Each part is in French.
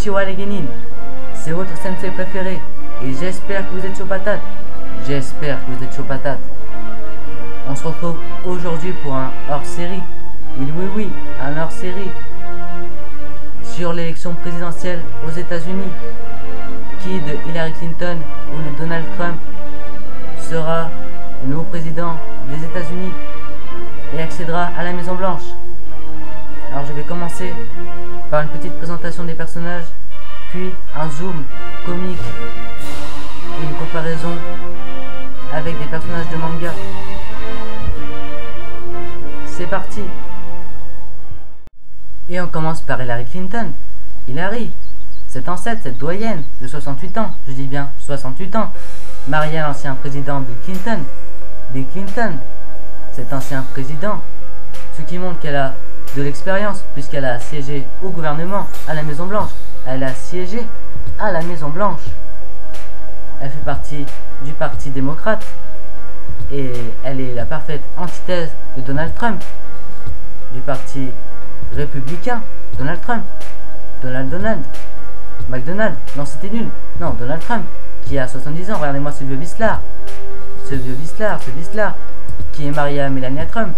Konnichiwa les genin, c'est votre sensei préféré et j'espère que vous êtes chaud patate. J'espère que vous êtes chaud patate. On se retrouve aujourd'hui pour un hors-série. Oui, un hors-série sur l'élection présidentielle aux États-Unis. Qui de Hillary Clinton ou de Donald Trump sera le nouveau président des États-Unis et accédera à la Maison Blanche? Alors je vais commencer par une petite présentation des personnages, puis un zoom comique et une comparaison avec des personnages de manga. C'est parti! Et on commence par Hillary Clinton. Hillary, cette ancêtre, cette doyenne de 68 ans, je dis bien 68 ans, mariée à l'ancien président Bill Clinton. Bill Clinton, cet ancien président, ce qui montre qu'elle a de l'expérience, puisqu'elle a siégé au gouvernement, à la Maison Blanche. Elle a siégé à la Maison Blanche. Elle fait partie du Parti démocrate et elle est la parfaite antithèse de Donald Trump, du Parti républicain. Donald Trump, Donald, McDonald, non c'était nul, non Donald Trump, qui a 70 ans, regardez-moi ce vieux vicelard, ce vicelard, qui est marié à Melania Trump,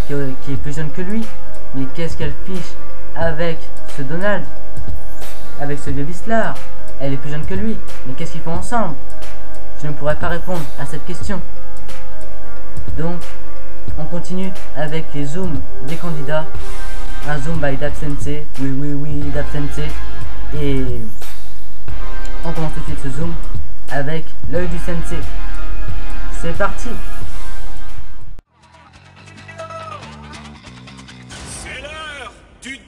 qui est plus jeune que lui, mais qu'est-ce qu'elle fiche avec ce Donald, avec ce vieux vicelard? Elle est plus jeune que lui, mais qu'est-ce qu'ils font ensemble? Je ne pourrais pas répondre à cette question. Donc, on continue avec les zooms des candidats. Un zoom by Dab Sensei, oui, Dab Sensei. Et on commence tout de suite ce zoom avec l'œil du Sensei. C'est parti! C'est l'heure du duel!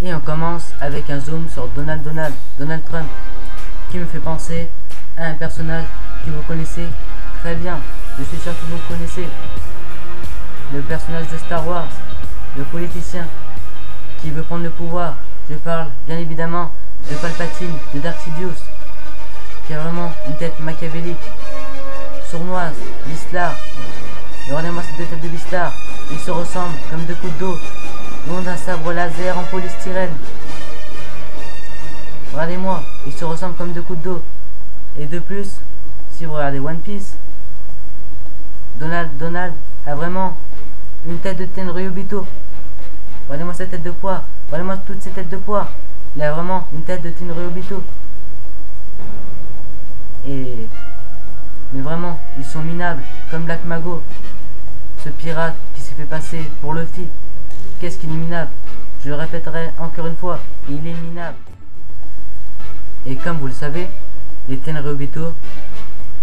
Et on commence avec un zoom sur Donald Trump, qui me fait penser à un personnage que vous connaissez très bien. Je suis sûr que vous le connaissez. Le personnage de Star Wars, le politicien qui veut prendre le pouvoir. Je parle bien évidemment de Palpatine, de Darth Sidious, qui a vraiment une tête machiavélique, sournoise, Vislar. Regardez-moi cette deux têtes de Vislar, ils se ressemblent comme deux coups d'eau. Nom d'un sabre laser en polystyrène. Regardez-moi, ils se ressemblent comme deux coups d'eau. Et de plus, si vous regardez One Piece, Donald a vraiment une tête de Tenryubito. Regardez-moi cette tête de poire. Regardez-moi toutes ces têtes de poire. Il a vraiment une tête de Tenryubito. Mais vraiment, ils sont minables, comme Black Mago, ce pirate qui s'est fait passer pour Luffy. Qu'est-ce qu'il est minable? Je le répéterai encore une fois, il est minable. Et comme vous le savez, les Tenryubito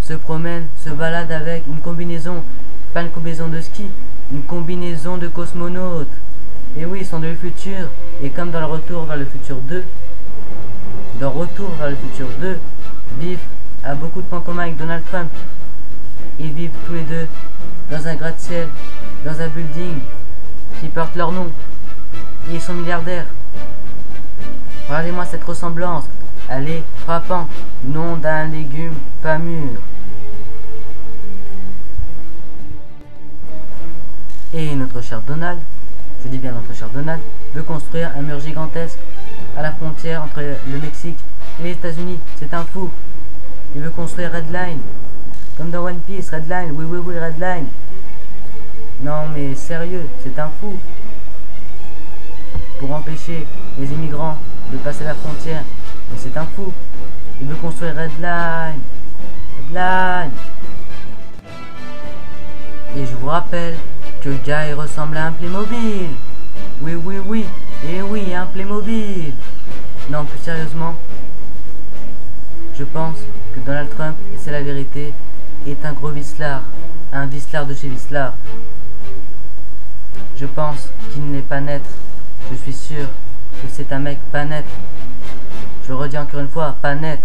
se promènent, se baladent avec une combinaison, pas une combinaison de ski, une combinaison de cosmonautes. Et oui, ils sont du futur, et comme dans le Retour vers le futur 2, Biff a beaucoup de points communs avec Donald Trump. Ils vivent tous les deux dans un gratte-ciel, dans un building qui portent leur nom, et ils sont milliardaires. Regardez-moi cette ressemblance, elle est frappante, nom d'un légume pas mûr. Et notre cher Donald, je dis bien notre cher Donald, veut construire un mur gigantesque à la frontière entre le Mexique et les États-Unis. C'est un fou. Il veut construire Red Line, comme dans One Piece, Red Line, oui, Red Line. Non mais sérieux, c'est un fou. Pour empêcher les immigrants de passer la frontière. Mais c'est un fou. Il veut construire Red Line. Et je vous rappelle que Guy ressemble à un Playmobil. Oui. Et oui, un Playmobil. Non, plus sérieusement, je pense que Donald Trump, et c'est la vérité, est un gros vicelard. Un vicelard de chez Vislar. Je pense qu'il n'est pas net. Je suis sûr que c'est un mec pas net. Je le redis encore une fois, pas net.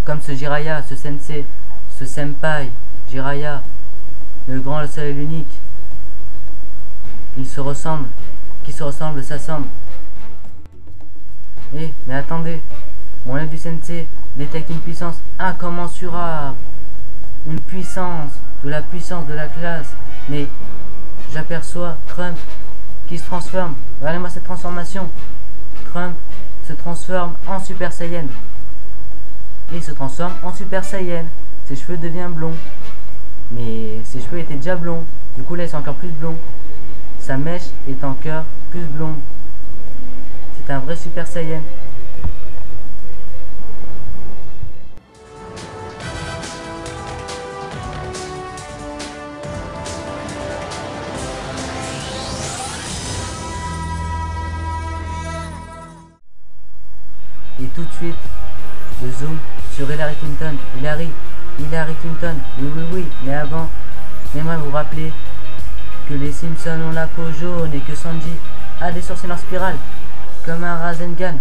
Comme ce Jiraiya, ce sensei, ce senpai, Jiraiya, le grand, le seul et l'unique. ils se ressemblent. Qui se ressemblent s'assemblent. Eh, mais attendez. Mon aide du sensei détecte une puissance incommensurable. Une puissance, de la puissance de la classe. Mais j'aperçois Trump qui se transforme. Regardez-moi cette transformation. Trump se transforme en Super Saiyan. Et il se transforme en Super Saiyan. Ses cheveux deviennent blonds. Mais ses cheveux étaient déjà blonds. Du coup là ils sont encore plus blonds. Sa mèche est encore plus blonde. C'est un vrai Super Saiyan. Et tout de suite, le zoom sur Hillary Clinton. Hillary Clinton, oui, mais avant, j'aimerais vous rappeler que les Simpsons ont la peau jaune et que Sanji a des sourcils en spirale, comme un Rasengan.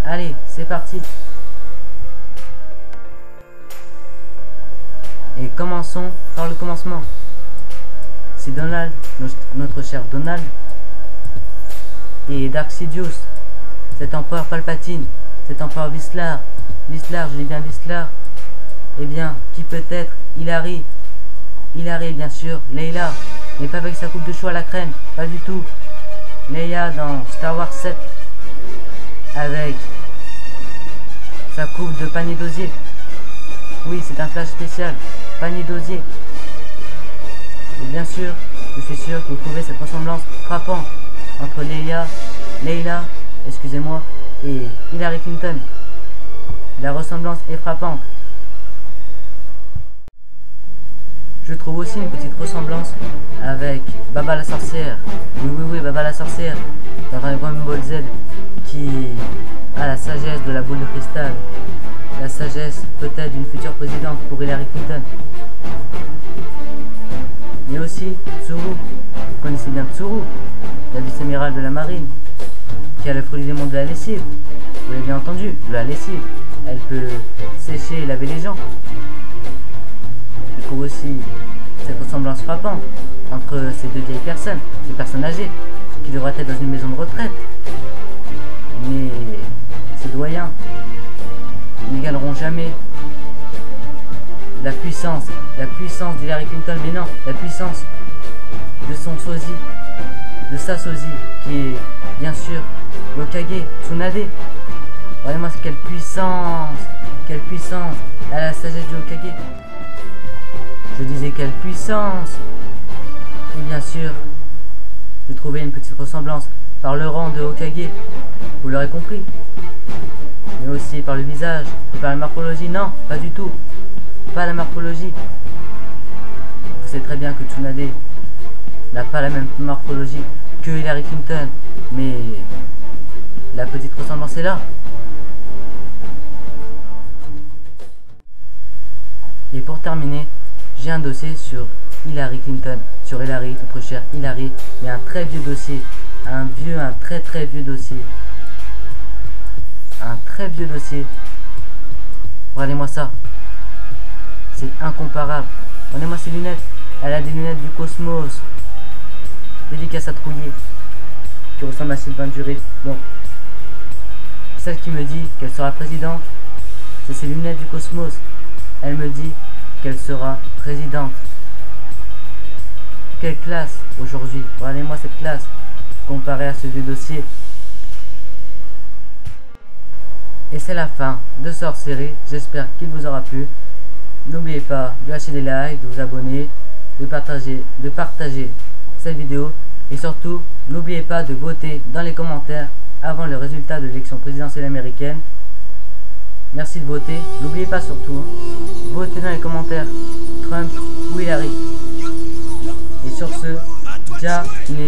Allez, c'est parti. Et commençons par le commencement. C'est Donald, notre cher Donald, et Dark Sidious, cet empereur Palpatine, cet empereur Vislar, je dis bien Vislar, eh bien, qui peut être Hillary, bien sûr, Leia, mais pas avec sa coupe de cheveux à la crème, pas du tout. Leia dans Star Wars 7, avec sa coupe de panier d'osier. Oui, c'est un flash spécial, panier d'osier. Et bien sûr, je suis sûr que vous trouvez cette ressemblance frappante entre Leila, excusez-moi, et Hillary Clinton. La ressemblance est frappante. Je trouve aussi une petite ressemblance avec Baba la sorcière. Oui, Baba la sorcière dans Dragon Ball Z, qui a la sagesse de la boule de cristal. La sagesse peut-être d'une future présidente pour Hillary Clinton. Mais aussi Tsuru. Vous connaissez bien Tsuru, la vice-amiral de la marine, qui a le fruit du démon de la lessive. Vous l'avez bien entendu, de la lessive. Elle peut sécher et laver les gens. Je trouve aussi cette ressemblance frappante entre ces deux vieilles personnes, ces personnes âgées, qui devraient être dans une maison de retraite. Mais ces doyens n'égaleront jamais la puissance d'Hillary Clinton, mais non, la puissance de son sosie, de sa sosie, qui est bien sûr l'Hokage, Tsunade. Regardez-moi quelle puissance, elle a la sagesse du Hokage. Je disais quelle puissance. Et bien sûr, j'ai trouvé une petite ressemblance par le rang de Hokage, vous l'aurez compris. Mais aussi par le visage et par la morphologie. Non, pas du tout, pas la morphologie. Vous savez très bien que Tsunade n'a pas la même morphologie que Hillary Clinton, mais la petite ressemblance est là. Et pour terminer, j'ai un dossier sur Hillary Clinton, sur Hillary, notre chère Hillary, mais un très vieux dossier, un très vieux dossier, un très vieux dossier. Regardez-moi ça, c'est incomparable. Regardez-moi ses lunettes, elle a des lunettes du cosmos, dédicace à Trouillet, qui ressemble à Sylvain Duré. Bon, celle qui me dit qu'elle sera présidente, c'est ses lunettes du cosmos. Elle me dit qu'elle sera présidente. Quelle classe aujourd'hui. Regardez-moi cette classe comparée à ce vieux dossier. Et c'est la fin de ce hors-série. J'espère qu'il vous aura plu. N'oubliez pas de lâcher des likes, de vous abonner, de partager cette vidéo. Et surtout, n'oubliez pas de voter dans les commentaires avant le résultat de l'élection présidentielle américaine. Merci de voter. N'oubliez pas surtout, votez dans les commentaires Trump ou Hillary. Et sur ce, ja ne